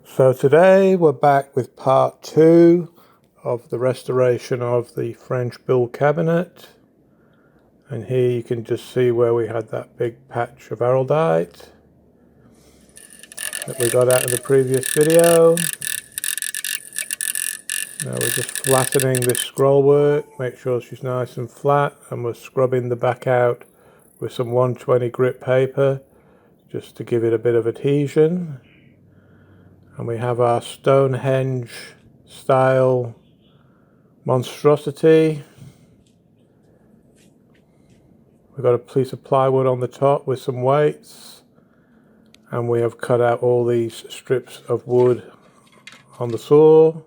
So today we're back with part 2 of the restoration of the French Boulle cabinet, and here you can just see where we had that big patch of araldite that we got out in the previous video. Now we're just flattening this scroll work, make sure she's nice and flat, and we're scrubbing the back out with some 120 grit paper just to give it a bit of adhesion. And we have our Stonehenge style monstrosity. We've got a piece of plywood on the top with some weights, and we have cut out all these strips of wood on the saw,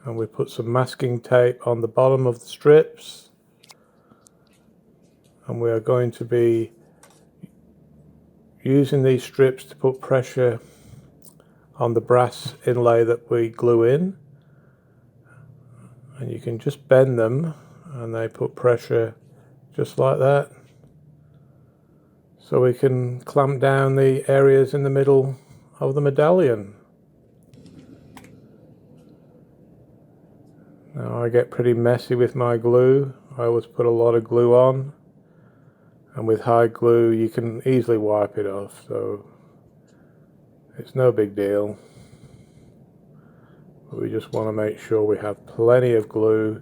and we put some masking tape on the bottom of the strips, and we are going to be using these strips to put pressure on the brass inlay that we glue in, and you can just bend them and they put pressure just like that, so we can clamp down the areas in the middle of the medallion. Now I get pretty messy with my glue. I always put a lot of glue on, and with high glue you can easily wipe it off, so it's no big deal. But we just want to make sure we have plenty of glue,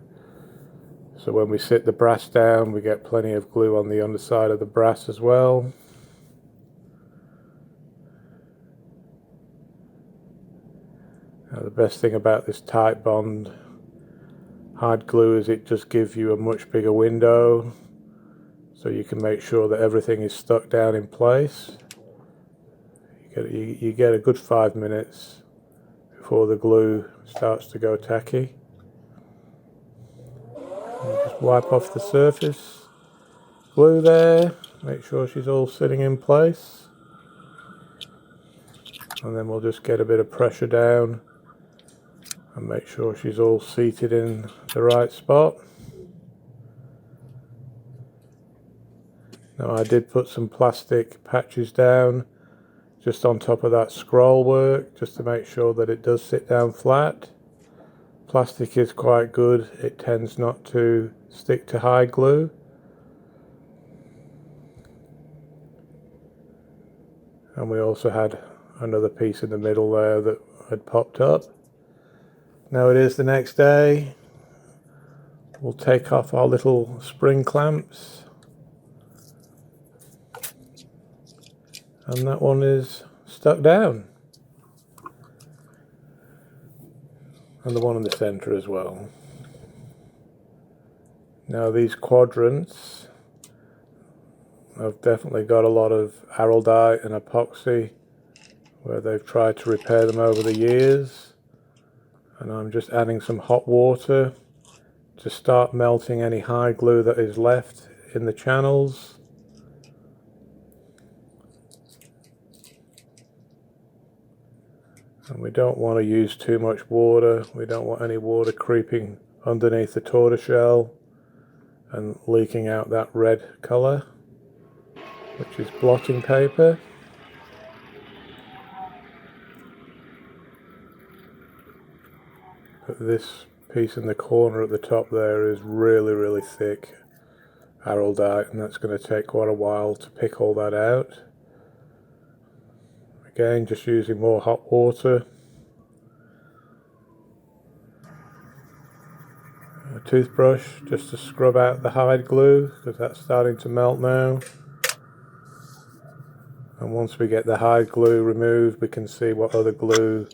so when we sit the brass down we get plenty of glue on the underside of the brass as well. Now the best thing about this tight bond hard glue is it just gives you a much bigger window, so you can make sure that everything is stuck down in place. You get a good 5 minutes before the glue starts to go tacky. And just wipe off the surface glue there, make sure she's all sitting in place, and then we'll just get a bit of pressure down and make sure she's all seated in the right spot. Now I did put some plastic patches down just on top of that scroll work, just to make sure that it does sit down flat. Plastic is quite good, it tends not to stick to high glue. And we also had another piece in the middle there that had popped up. Now it is the next day. We'll take off our little spring clamps, and that one is stuck down, and the one in the center as well. Now these quadrants have definitely got a lot of araldite and epoxy where they've tried to repair them over the years, and I'm just adding some hot water to start melting any high glue that is left in the channels. And we don't want to use too much water. We don't want any water creeping underneath the tortoiseshell and leaking out that red color, which is blotting paper. But this piece in the corner at the top there is really thick araldite, and that's going to take quite a while to pick all that out. Again, just using more hot water. A toothbrush just to scrub out the hide glue, because that's starting to melt now. And once we get the hide glue removed, we can see what other glue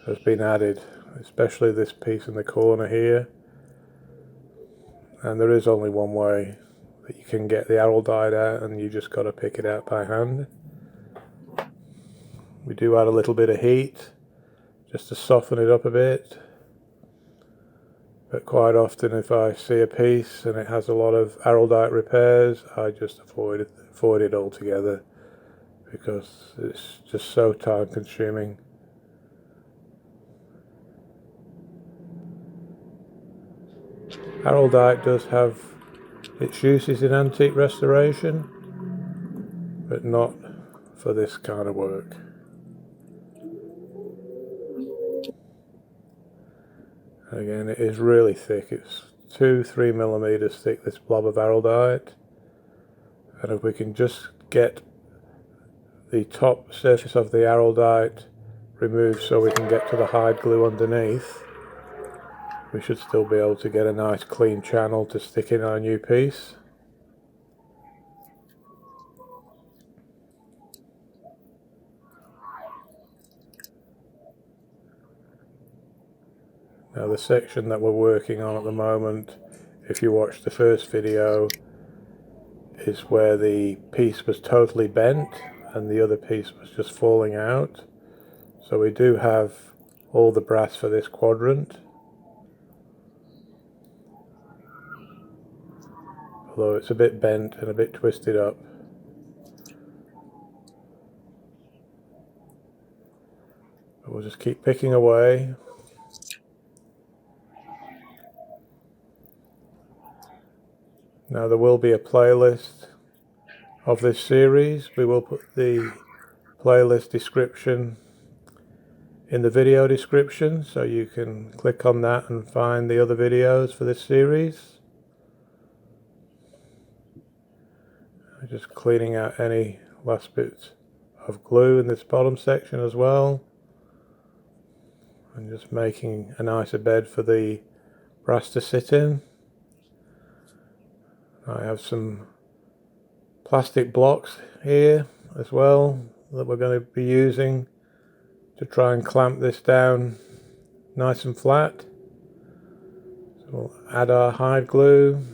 has been added, especially this piece in the corner here. And there is only one way that you can get the araldite out, and you just got to pick it out by hand. We do add a little bit of heat just to soften it up a bit, but quite often if I see a piece and it has a lot of araldite repairs, I just avoid it altogether, because it's just so time consuming. Araldite does have its uses in antique restoration, but not for this kind of work. Again, it is really thick. It's 2-3 millimeters thick, this blob of araldite. And if we can just get the top surface of the araldite removed so we can get to the hide glue underneath, we should still be able to get a nice clean channel to stick in our new piece. Now the section that we're working on at the moment, if you watched the first video, is where the piece was totally bent and the other piece was just falling out. So we do have all the brass for this quadrant, although it's a bit bent and a bit twisted up. But we'll just keep picking away. Now there will be a playlist of this series. We will put the playlist description in the video description, so you can click on that and find the other videos for this series. I'm just cleaning out any last bits of glue in this bottom section as well, and just making a nicer bed for the brass to sit in. I have some plastic blocks here as well that we're going to be using to try and clamp this down nice and flat. So we'll add our hide glue.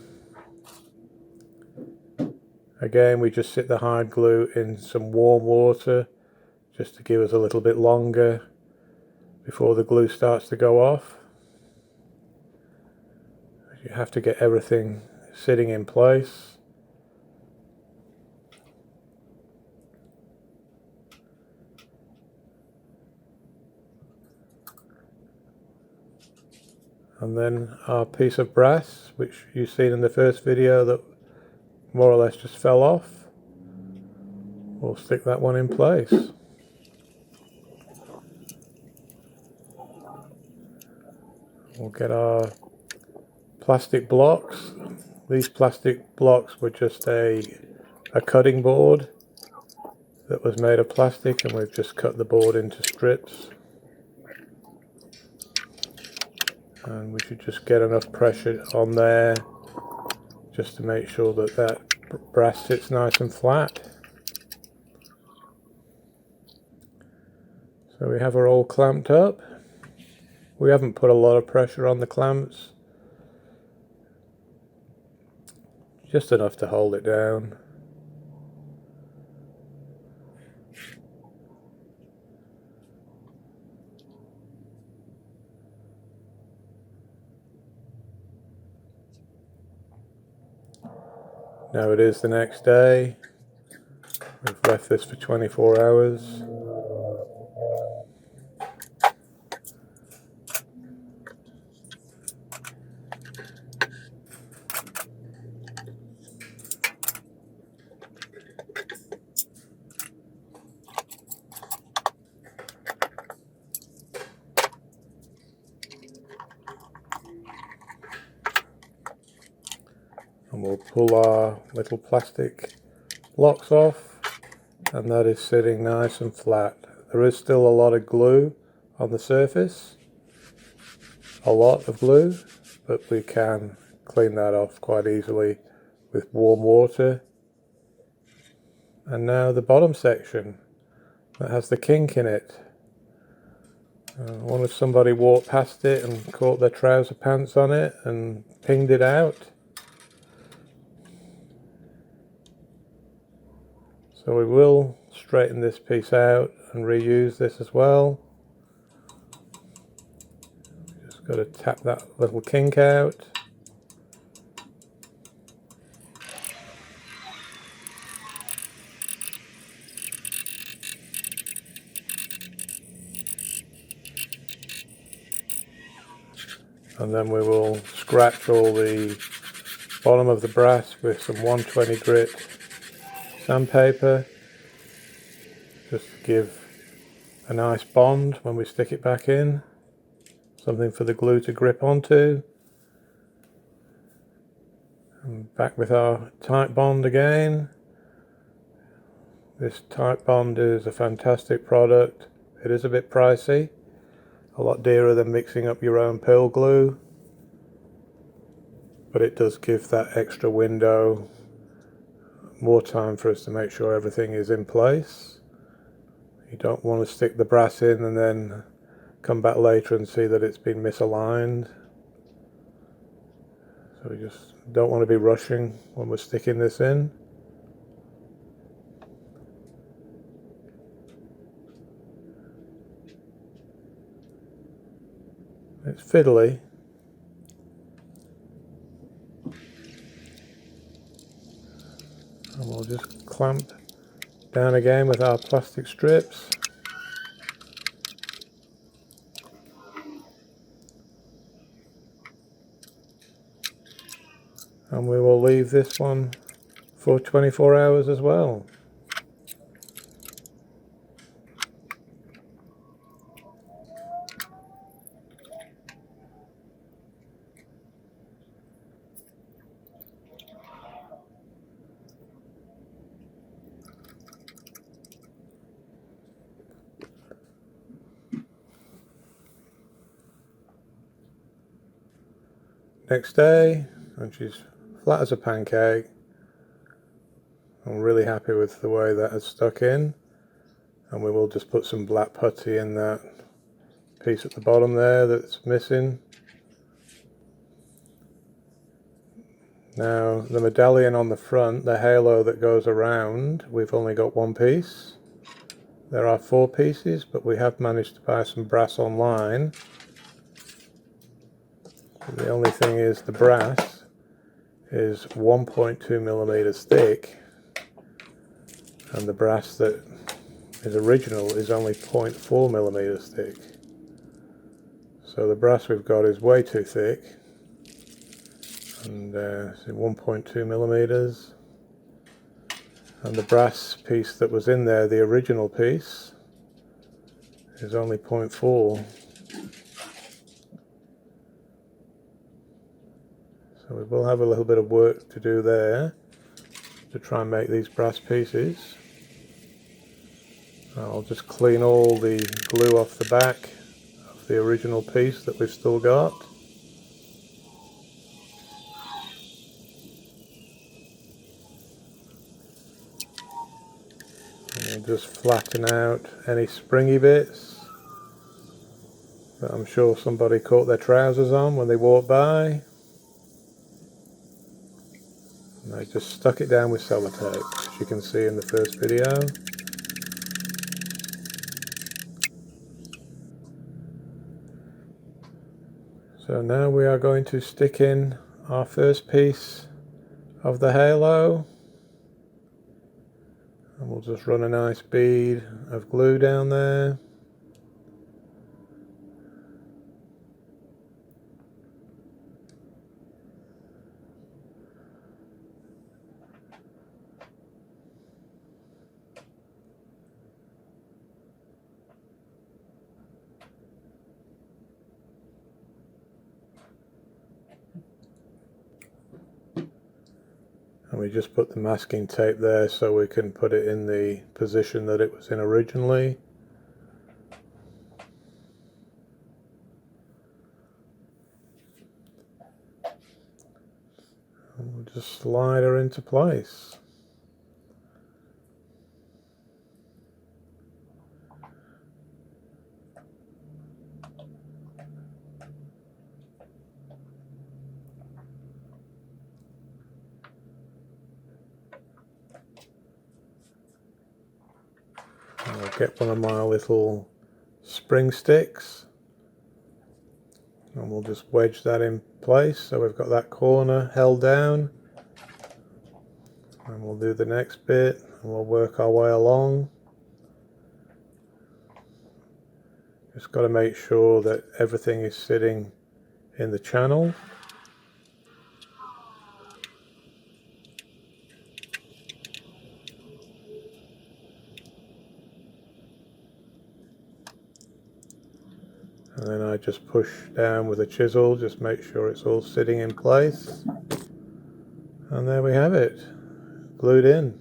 Again, we just sit the hide glue in some warm water just to give us a little bit longer before the glue starts to go off. You have to get everything sitting in place. And then our piece of brass, which you've seen in the first video that more or less just fell off, we'll stick that one in place. We'll get our plastic blocks. These plastic blocks were just a cutting board that was made of plastic, and we've just cut the board into strips. And we should just get enough pressure on there just to make sure that that brass sits nice and flat. So we have her all clamped up. We haven't put a lot of pressure on the clamps, just enough to hold it down. Now it is the next day. We've left this for 24 hours. And we'll pull our little plastic blocks off, and that is sitting nice and flat. There is still a lot of glue on the surface, a lot of glue, but we can clean that off quite easily with warm water. And now the bottom section that has the kink in it. What if somebody walked past it and caught their trouser pants on it and pinged it out? So we will straighten this piece out and reuse this as well. Just got to tap that little kink out. And then we will scratch all the bottom of the brass with some 120 grit sandpaper, just to give a nice bond when we stick it back in. something for the glue to grip onto. And back with our Titebond again. This Titebond is a fantastic product. It is a bit pricey, a lot dearer than mixing up your own pearl glue, but it does give that extra window, more time for us to make sure everything is in place. You don't want to stick the brass in and then come back later and see that it's been misaligned. So we just don't want to be rushing when we're sticking this in. It's fiddly. And we'll just clamp down again with our plastic strips. And we will leave this one for 24 hours as well. Next day, and she's flat as a pancake. I'm really happy with the way that has stuck in, and we will just put some black putty in that piece at the bottom there that's missing. Now the medallion on the front, the halo that goes around, we've only got one piece. There are 4 pieces, but we have managed to buy some brass online. The only thing is the brass is 1.2 millimeters thick, and the brass that is original is only 0.4 millimeters thick. So the brass we've got is way too thick, and 1.2 millimeters. And the brass piece that was in there, the original piece, is only 0.4. So we will have a little bit of work to do there to try and make these brass pieces. I'll just clean all the glue off the back of the original piece that we've still got. And we'll just flatten out any springy bits that I'm sure somebody caught their trousers on when they walked by. And I just stuck it down with sellotape, as you can see in the first video. So now we are going to stick in our first piece of the halo. And we'll just run a nice bead of glue down there. And we just put the masking tape there so we can put it in the position that it was in originally. And we'll just slide her into place. I'll get one of my little spring sticks and we'll just wedge that in place so we've got that corner held down, and we'll do the next bit and we'll work our way along. Just got to make sure that everything is sitting in the channel. And then I just push down with a chisel, just make sure it's all sitting in place. And there we have it, glued in.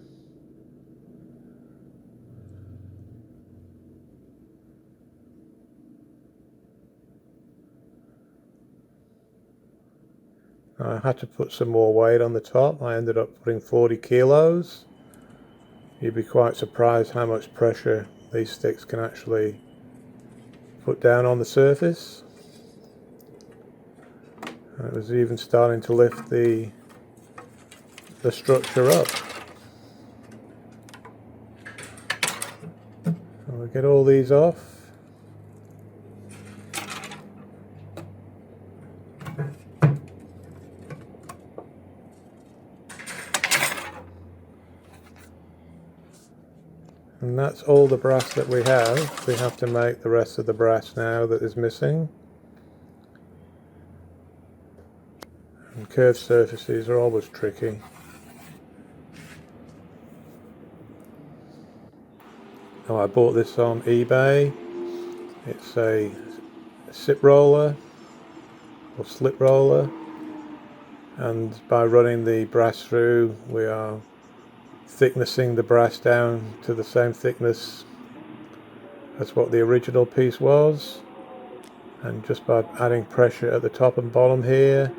I had to put some more weight on the top. I ended up putting 40 kilos. You'd be quite surprised how much pressure these sticks can actually put down on the surface. And it was even starting to lift the structure up. So we'll get all these off. And that's all the brass that we have. We have to make the rest of the brass now that is missing. And curved surfaces are always tricky. Now I bought this on eBay. It's a sip roller or slip roller, and by running the brass through we are thicknessing the brass down to the same thickness as what the original piece was, and just by adding pressure at the top and bottom here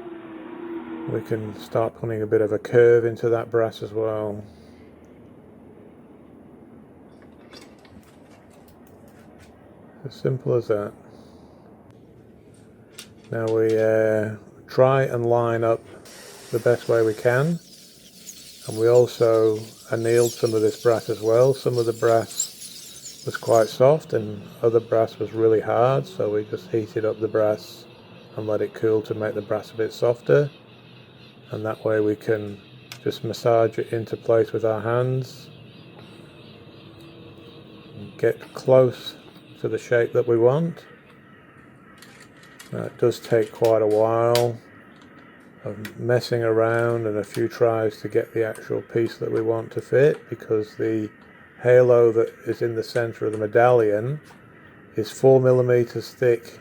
we can start putting a bit of a curve into that brass as well. As simple as that. Now we try and line up the best way we can, and we also annealed some of this brass as well. Some of the brass was quite soft and other brass was really hard, so we just heated up the brass and let it cool to make the brass a bit softer, and that way we can just massage it into place with our hands and get close to the shape that we want. Now, it does take quite a while of messing around and a few tries to get the actual piece that we want to fit, because the halo that is in the center of the medallion is 4 millimeters thick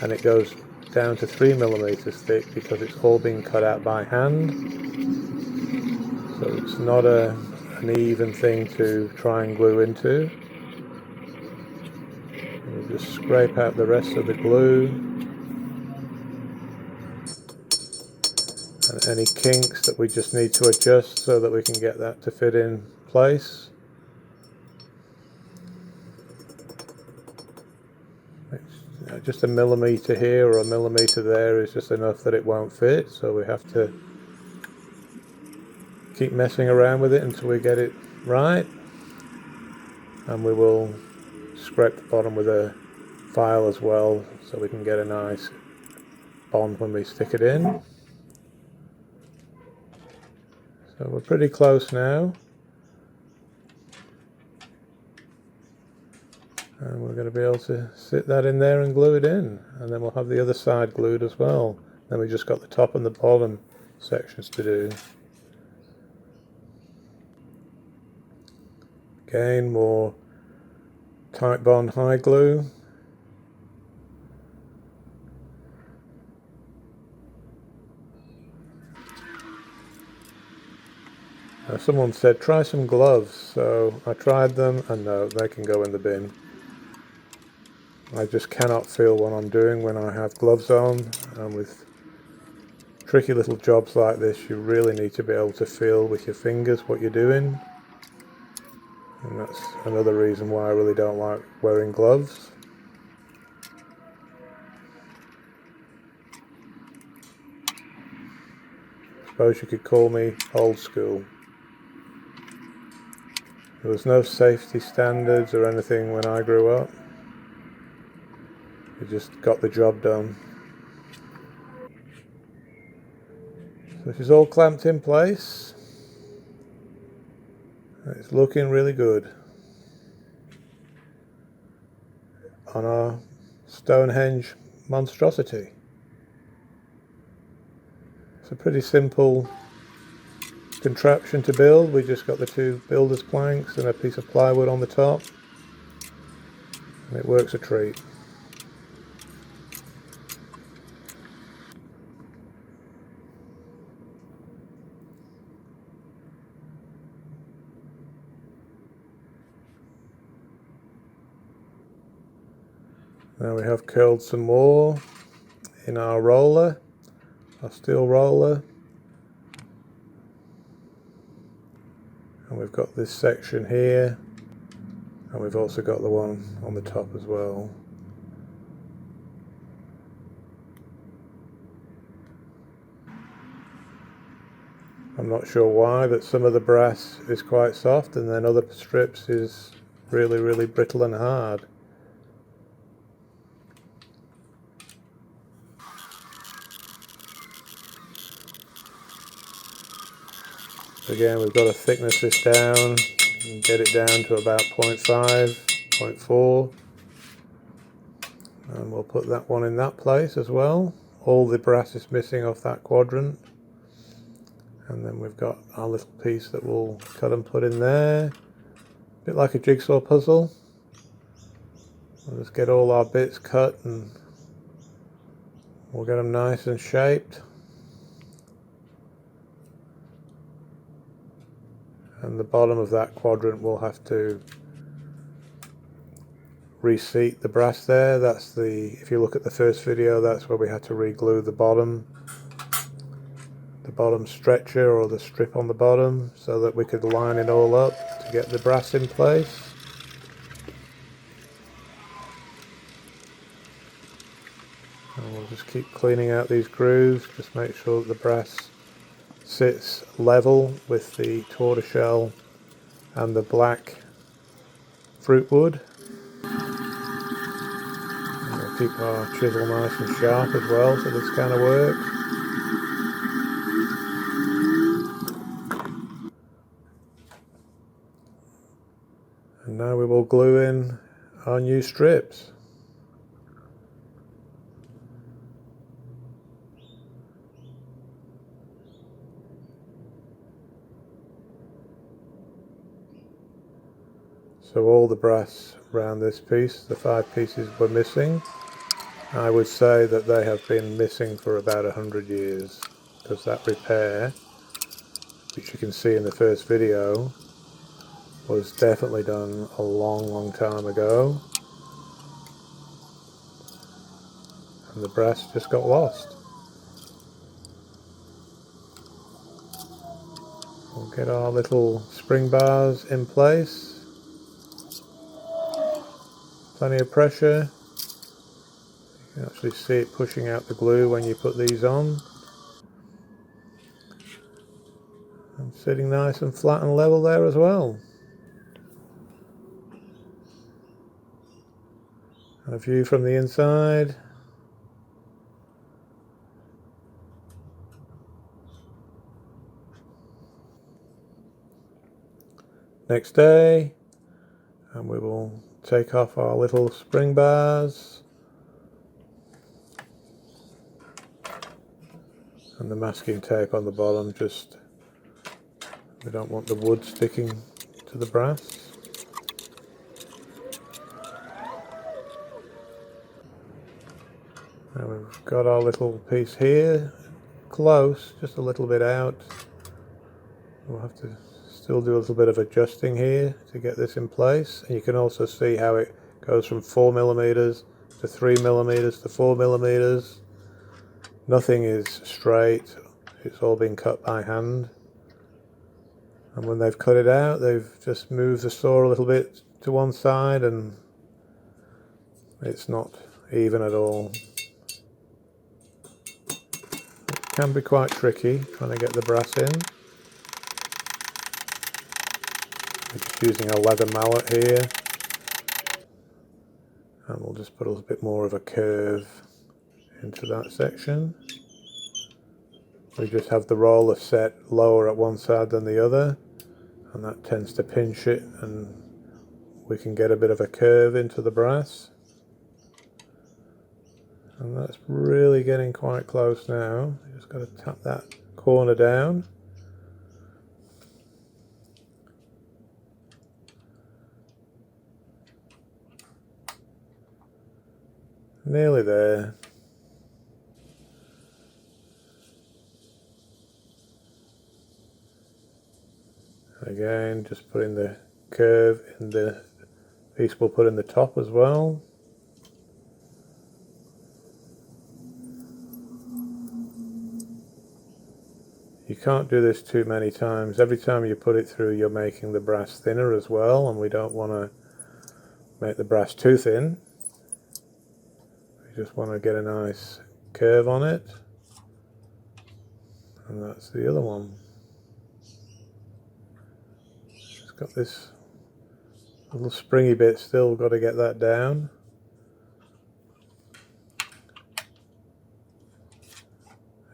and it goes down to 3 millimeters thick because it's all been cut out by hand. So it's not an even thing to try and glue into. We'll just scrape out the rest of the glue and any kinks that we just need to adjust so that we can get that to fit in place. Just a millimeter here or a millimeter there is just enough that it won't fit, so we have to keep messing around with it until we get it right, and we will scrape the bottom with a file as well so we can get a nice bond when we stick it in. So we're pretty close now, and we're going to be able to sit that in there and glue it in, and then we'll have the other side glued as well. Then we just got the top and the bottom sections to do. Again, more tight bond high glue. Now, someone said try some gloves, so I tried them and no, they can go in the bin. I just cannot feel what I'm doing when I have gloves on, and with tricky little jobs like this you really need to be able to feel with your fingers what you're doing, and that's another reason why I really don't like wearing gloves. I suppose you could call me old school. There was no safety standards or anything when I grew up. We just got the job done. So this is all clamped in place. It's looking really good on our Stonehenge monstrosity. It's a pretty simple contraption to build. We just got the two builder's planks and a piece of plywood on the top, and it works a treat. Now we have curled some more in our roller, our steel roller. And we've got this section here, and we've also got the one on the top as well. I'm not sure why, but some of the brass is quite soft and then other strips is really brittle and hard. Again, we've got to thickness this down and get it down to about 0.5, 0.4. And we'll put that one in that place as well. All the brass is missing off that quadrant. And then we've got our little piece that we'll cut and put in there. A bit like a jigsaw puzzle. We'll just get all our bits cut and we'll get them nice and shaped. And the bottom of that quadrant will have to reseat the brass there. That's the, if you look at the first video, that's where we had to re-glue the bottom stretcher or the strip on the bottom so that we could line it all up to get the brass in place. And we'll just keep cleaning out these grooves, just make sure that the brass sits level with the tortoiseshell and the black fruit wood. And we'll keep our chisel nice and sharp as well, so this kind of works. And now we will glue in our new strips. So all the brass around this piece, the 5 pieces were missing. I would say that they have been missing for about 100 years, because that repair, which you can see in the first video, was definitely done a long time ago. And the brass just got lost. We'll get our little spring bars in place. Plenty of pressure. You can actually see it pushing out the glue when you put these on. And sitting nice and flat and level there as well. And a view from the inside. Next day, and we will take off our little spring bars and the masking tape on the bottom, just we don't want the wood sticking to the brass. And we've got our little piece here, close, just a little bit out. We'll have to still do a little bit of adjusting here to get this in place. And you can also see how it goes from 4mm to 3mm to 4mm. Nothing is straight, it's all been cut by hand. And when they've cut it out, they've just moved the saw a little bit to one side and it's not even at all. It can be quite tricky trying to get the brass in. I'm just using a leather mallet here. And we'll just put a little bit more of a curve into that section. We just have the roller set lower at one side than the other, and that tends to pinch it, and we can get a bit of a curve into the brass. And that's really getting quite close now. You just got to tap that corner down. Nearly there. Again, just putting the curve in the piece we'll put in the top as well. can't do this too many times. Every time you put it through, you're making the brass thinner as well, and we don't want to make the brass too thin. We just want to get a nice curve on it. And that's the other one. It's got this little springy bit still, got to get that down.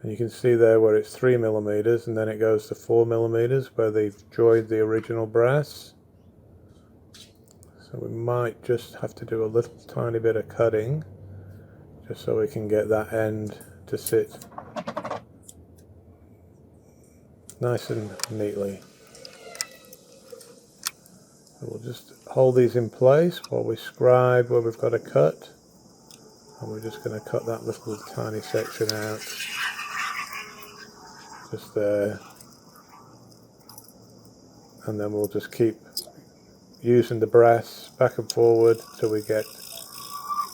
And you can see there where it's 3mm and then it goes to 4mm where they've joined the original brass. So we might just have to do a little tiny bit of cutting just so we can get that end to sit nice and neatly. So we'll just hold these in place while we scribe where we've got to cut, and we're just going to cut that little tiny section out just there, and then we'll just keep using the brass back and forward till we get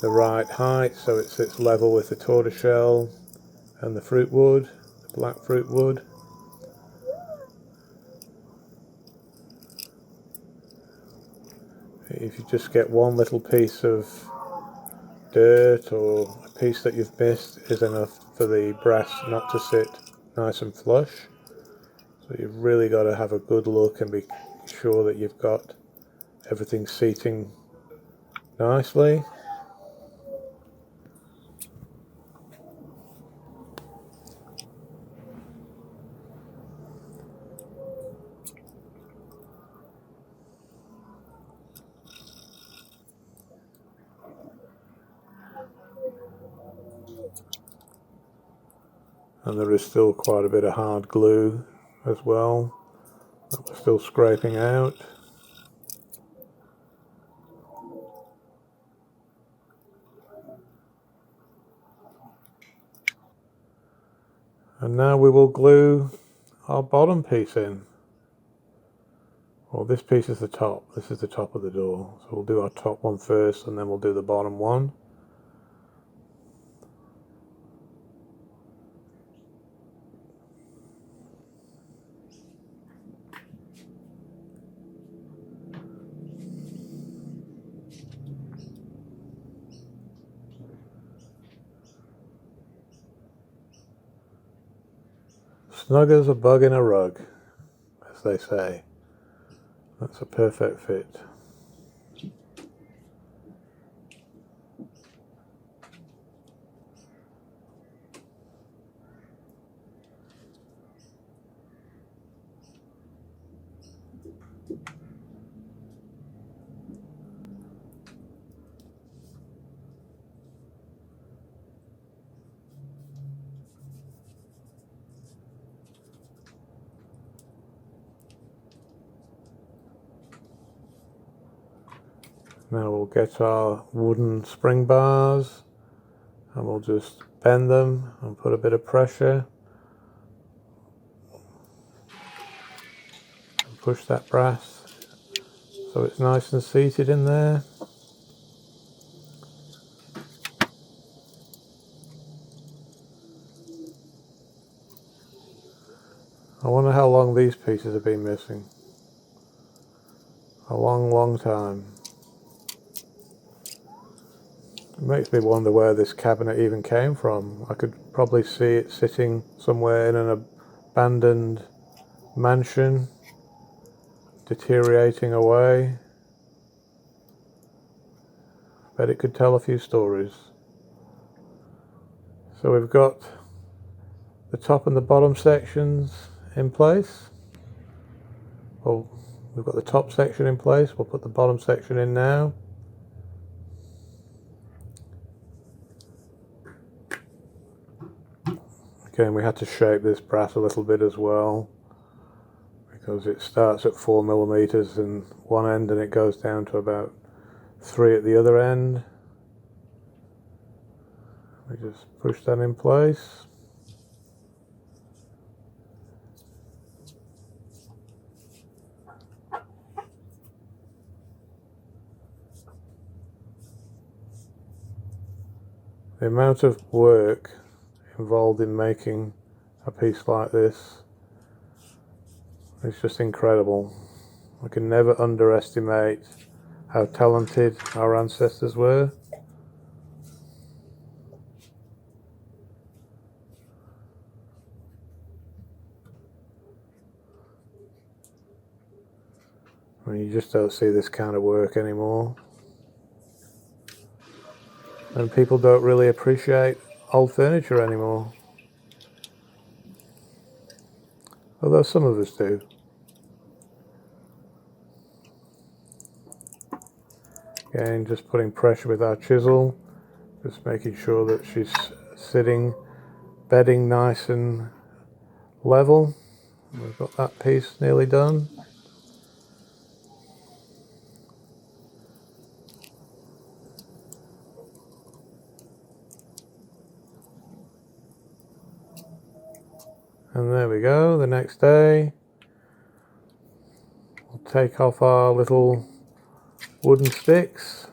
the right height so it sits level with the tortoiseshell and the fruit wood, the black fruit wood. If you just get one little piece of dirt or a piece that you've missed is enough for the brass not to sit nice and flush. So you've really got to have a good look and be sure that you've got everything seating nicely. And there is still quite a bit of hard glue as well that we're still scraping out. And now we will glue our bottom piece in. Well, this piece is the top. This is the top of the door. So we'll do our top one first and then we'll do the bottom one. Snug as a bug in a rug, as they say. That's a perfect fit. Now we'll get our wooden spring bars and we'll just bend them and put a bit of pressure and push that brass so it's nice and seated in there. I wonder how long these pieces have been missing. A long time. It makes me wonder where this cabinet even came from. I could probably see it sitting somewhere in an abandoned mansion, deteriorating away. Bet it could tell a few stories. So we've got the top and the bottom sections in place. Well, we've got the top section in place. We'll put the bottom section in now. Again, we had to shape this brass a little bit as well because it starts at 4mm in one end and it goes down to about 3 at the other end. We just push that in place. The amount of work involved in making a piece like this It's just incredible. I can never underestimate how talented our ancestors were. I mean, you just don't see this kind of work anymore. And people don't really appreciate old furniture anymore. Although some of us do. Again, just putting pressure with our chisel. Just making sure that she's sitting, bedding nice and level. We've got that piece nearly done. And there we go, the next day. We'll take off our little wooden sticks.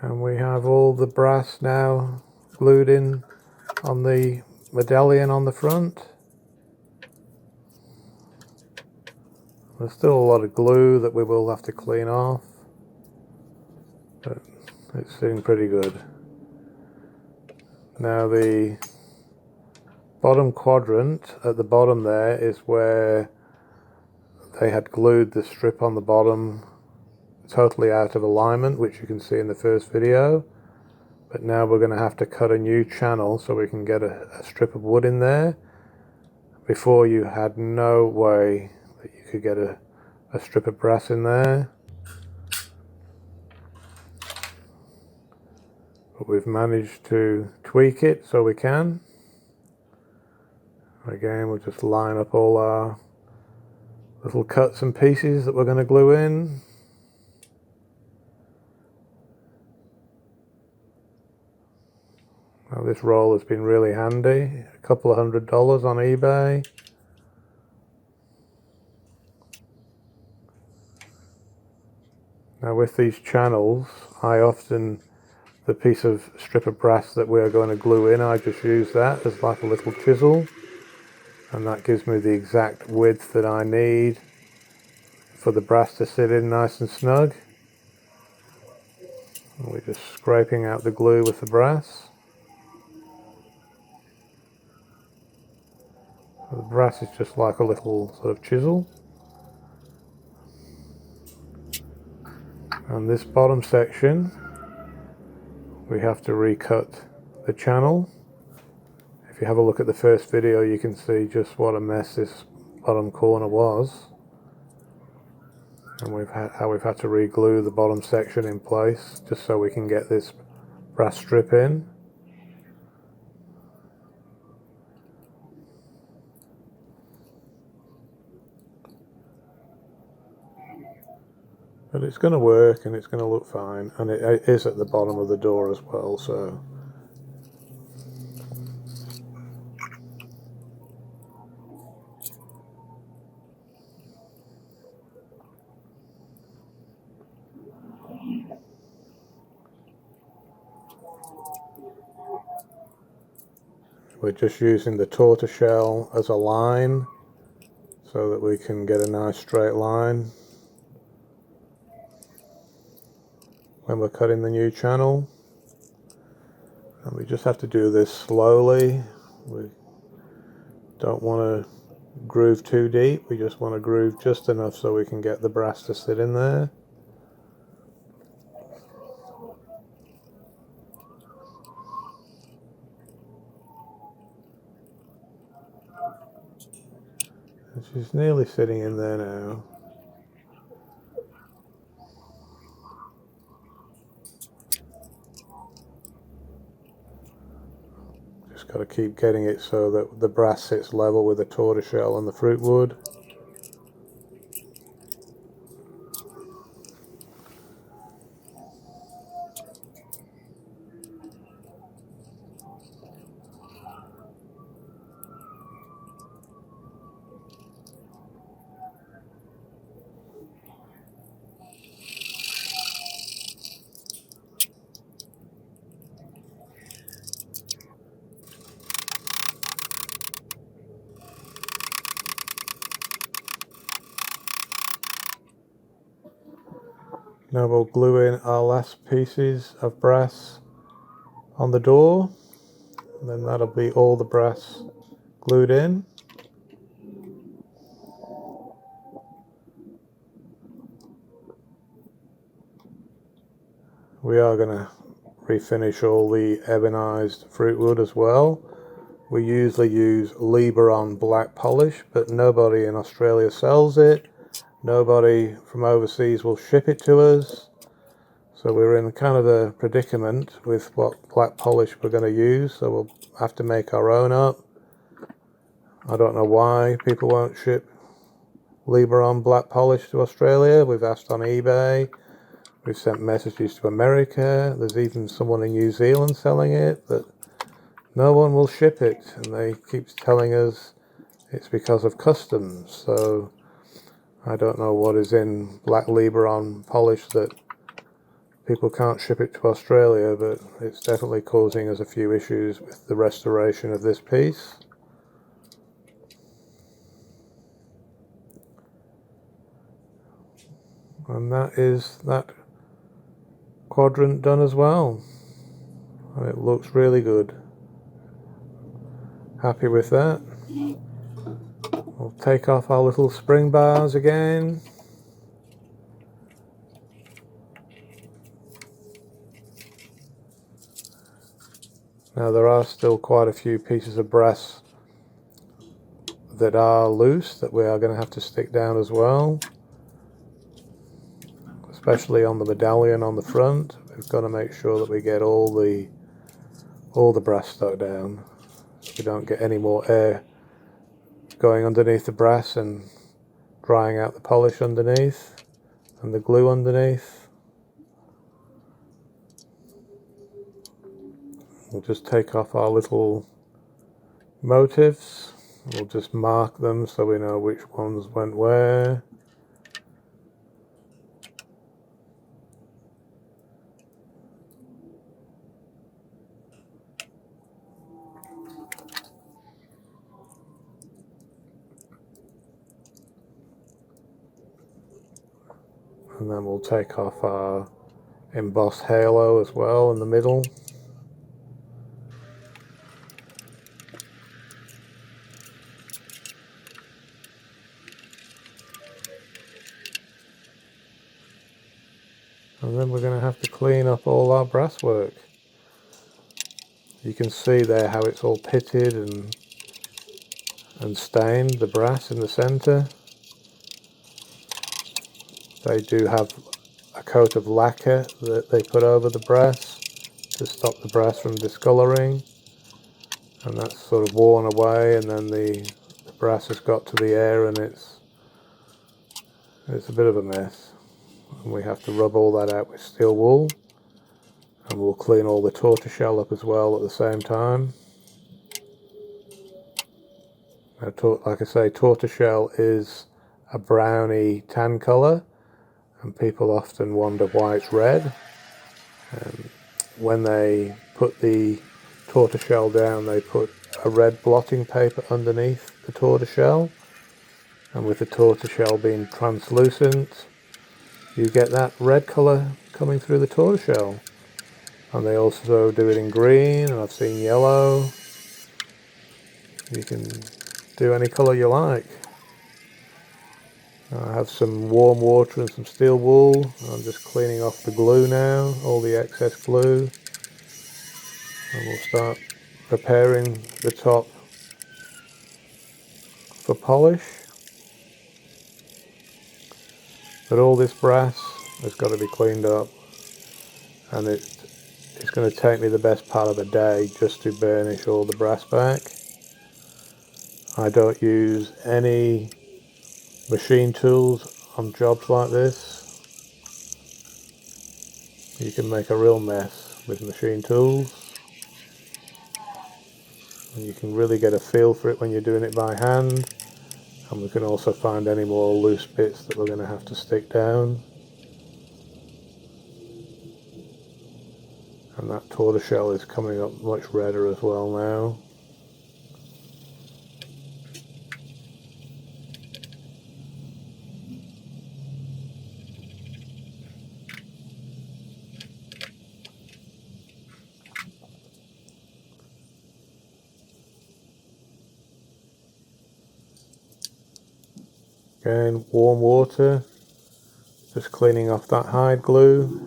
And we have all the brass now glued in on the medallion on the front. There's still a lot of glue that we will have to clean off, but it's sitting pretty good. Now the bottom quadrant at the bottom there is where they had glued the strip on the bottom totally out of alignment, which you can see in the first video. But now we're going to have to cut a new channel so we can get a strip of wood in there. Before, you had no way that you could get a strip of brass in there. But we've managed to tweak it so we can. Again, we'll just line up all our little cuts and pieces that we're going to glue in. Now this roll has been really handy, a couple of $100 on eBay. Now with these channels, the piece of strip of brass that we are going to glue in, I just use that as like a little chisel. And that gives me the exact width that I need for the brass to sit in nice and snug. And we're just scraping out the glue with the brass. So the brass is just like a little sort of chisel. And this bottom section, we have to recut the channel. If you have a look at the first video, you can see just what a mess this bottom corner was. And how we've had to re-glue the bottom section in place just so we can get this brass strip in. But it's going to work and it's going to look fine, and it is at the bottom of the door as well, so we're just using the tortoiseshell as a line so that we can get a nice straight line when we're cutting the new channel. And we just have to do this slowly. We don't want to groove too deep, we just want to groove just enough so we can get the brass to sit in there. And she's nearly sitting in there now. Just got to keep getting it so that the brass sits level with the tortoiseshell and the fruit wood. Now we'll glue in our last pieces of brass on the door, and then that'll be all the brass glued in. We are going to refinish all the ebonized fruit wood as well. We usually use Liberon black polish, but nobody in Australia sells it. Nobody from overseas will ship it to us. So we're in kind of a predicament with what black polish we're going to use, so we'll have to make our own up. I don't know why people won't ship Liberon black polish to Australia. We've asked on eBay. We've sent messages to America. There's even someone in New Zealand selling it, but no one will ship it, and they keep telling us it's because of customs. So I don't know what is in black Liberon polish that people can't ship it to Australia, but it's definitely causing us a few issues with the restoration of this piece. And that is that quadrant done as well. And it looks really good. Happy with that. We'll take off our little spring bars again. Now there are still quite a few pieces of brass that are loose that we are going to have to stick down as well, especially on the medallion on the front. We've got to make sure that we get all the brass stuck down, so we don't get any more air going underneath the brass and drying out the polish underneath and the glue underneath. We'll just take off our little motifs. We'll just mark them so we know which ones went where. And then we'll take off our embossed halo as well in the middle. And then we're going to have to clean up all our brass work. You can see there how it's all pitted and stained, the brass in the center. They do have a coat of lacquer that they put over the brass to stop the brass from discoloring. And that's sort of worn away, and then the brass has got to the air and it's a bit of a mess. And we have to rub all that out with steel wool, and we'll clean all the tortoiseshell up as well at the same time. Now, like I say, tortoiseshell is a browny tan colour, and people often wonder why it's red. When they put the tortoiseshell down, they put a red blotting paper underneath the tortoiseshell, and with the tortoiseshell being translucent, you get that red colour coming through the tortoiseshell. And they also do it in green, and I've seen yellow. You can do any colour you like. I have some warm water and some steel wool. I'm just cleaning off the glue now, all the excess glue. And we'll start preparing the top for polish. But all this brass has got to be cleaned up, and it's going to take me the best part of a day just to burnish all the brass back. I don't use any machine tools on jobs like this. You can make a real mess with machine tools, and you can really get a feel for it when you're doing it by hand. And we can also find any more loose bits that we're going to have to stick down. And that tortoiseshell is coming up much redder as well now. Again, warm water, just cleaning off that hide glue.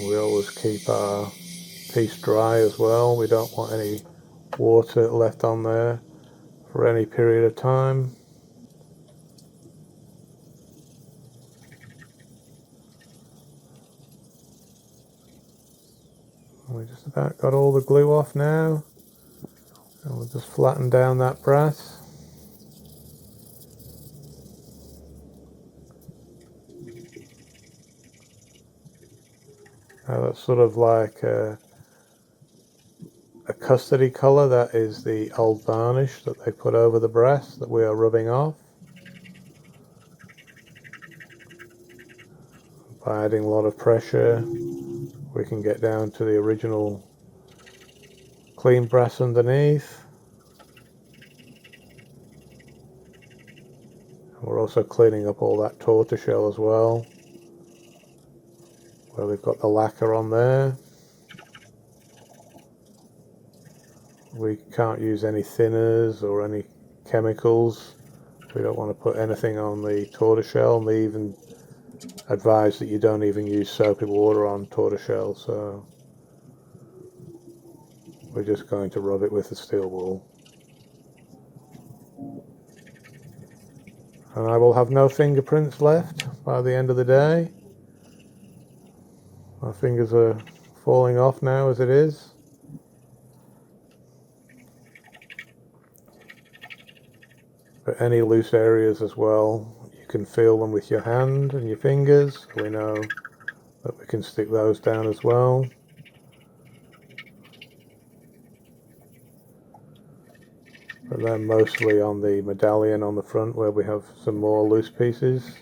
We always keep our piece dry as well. We don't want any water left on there for any period of time. We just about got all the glue off now, and we'll just flatten down that brass. Now that's sort of like a custardy colour. That is the old varnish that they put over the brass that we are rubbing off. By adding a lot of pressure, we can get down to the original clean brass underneath. And we're also cleaning up all that tortoiseshell as well, where we've got the lacquer on there. We can't use any thinners or any chemicals. We don't want to put anything on the tortoiseshell, and they even advise that you don't even use soapy water on tortoiseshell, so we're just going to rub it with the steel wool. And I will have no fingerprints left by the end of the day. My fingers are falling off now as it is. But any loose areas as well, you can feel them with your hand and your fingers. We know that we can stick those down as well. But they're mostly on the medallion on the front where we have some more loose pieces.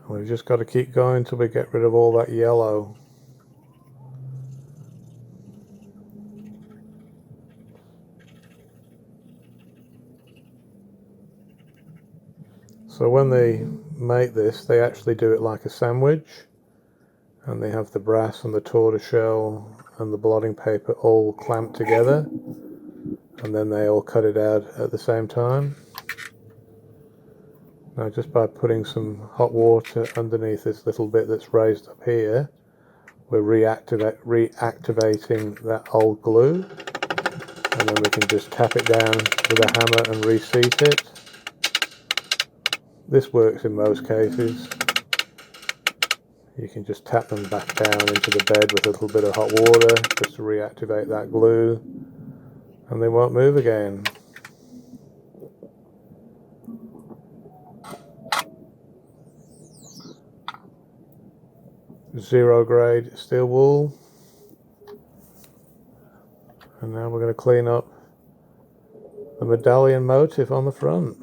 We've just got to keep going till we get rid of all that yellow. So when they make this, they actually do it like a sandwich, and they have the brass and the tortoiseshell and the blotting paper all clamped together, and then they all cut it out at the same time. Now just by putting some hot water underneath this little bit that's raised up here, we're reactivating that old glue, and then we can just tap it down with a hammer and reseat it. This works in most cases. You can just tap them back down into the bed with a little bit of hot water just to reactivate that glue, and they won't move again. Zero grade steel wool. And now we're going to clean up the medallion motif on the front.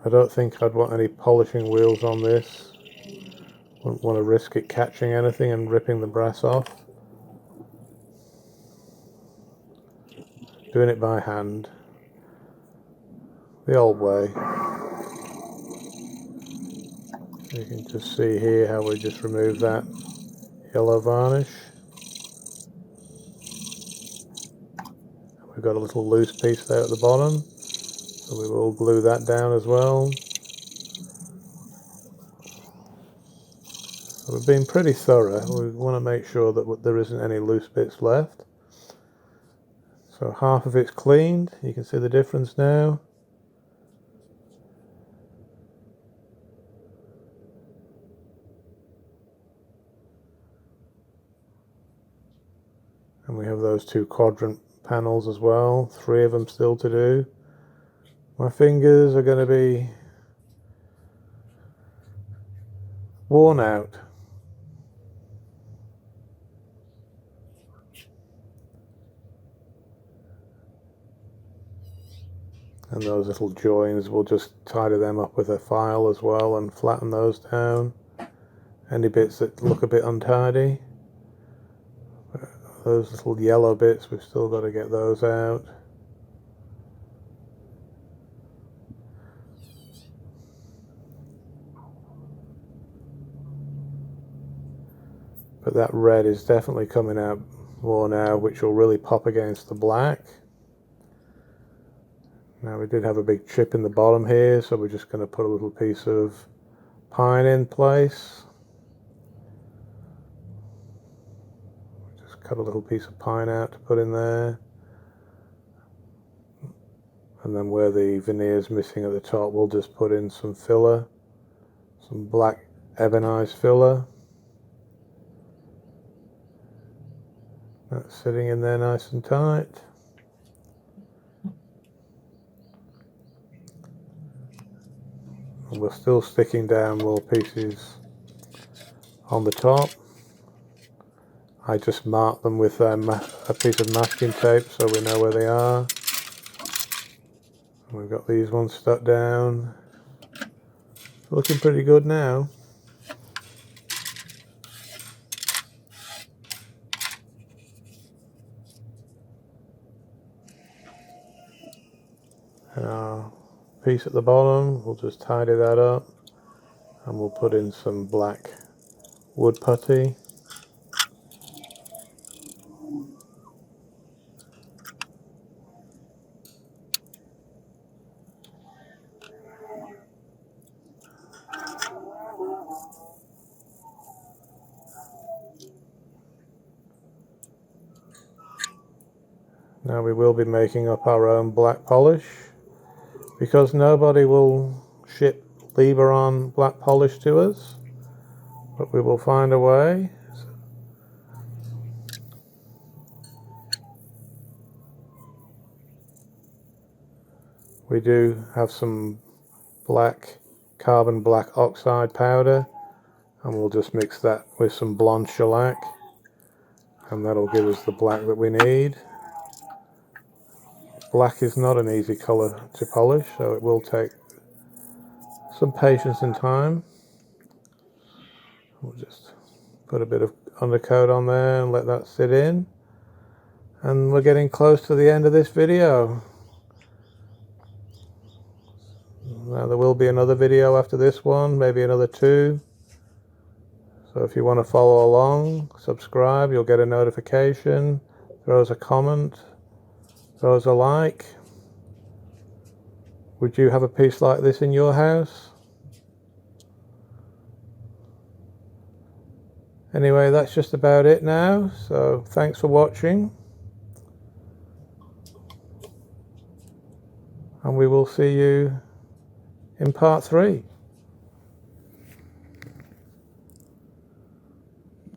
I don't think I'd want any polishing wheels on this. Wouldn't want to risk it catching anything and ripping the brass off. Doing it by hand, the old way. You can just see here how we just remove that yellow varnish. We've got a little loose piece there at the bottom, so we will glue that down as well. So we've been pretty thorough. We want to make sure that there isn't any loose bits left. So half of it's cleaned. You can see the difference now. And we have those two quadrant panels as well. 3 of them still to do. My fingers are going to be worn out. And those little joins, we'll just tidy them up with a file as well and flatten those down. Any bits that look a bit untidy. Those little yellow bits, we've still got to get those out. But that red is definitely coming out more now, which will really pop against the black. Now we did have a big chip in the bottom here, so we're just going to put a little piece of pine in place. Just cut a little piece of pine out to put in there. And then where the veneer is missing at the top, we'll just put in some filler, some black ebonized filler. That's sitting in there nice and tight. And we're still sticking down more pieces on the top. I just mark them with a piece of masking tape so we know where they are. And we've got these ones stuck down. Looking pretty good now. And our piece at the bottom, we'll just tidy that up, and we'll put in some black wood putty. Now we will be making up our own black polish, because nobody will ship Liberon black polish to us, but we will find a way. We do have some carbon black oxide powder, and we'll just mix that with some blonde shellac, and that'll give us the black that we need. Black is not an easy colour to polish, so it will take some patience and time. We'll just put a bit of undercoat on there and let that sit in. And we're getting close to the end of this video. Now there will be another video after this one, maybe another 2. So if you want to follow along, subscribe, you'll get a notification. Throw us a comment. Throw us a like. Would you have a piece like this in your house? Anyway, that's just about it now. So thanks for watching. And we will see you in part 3.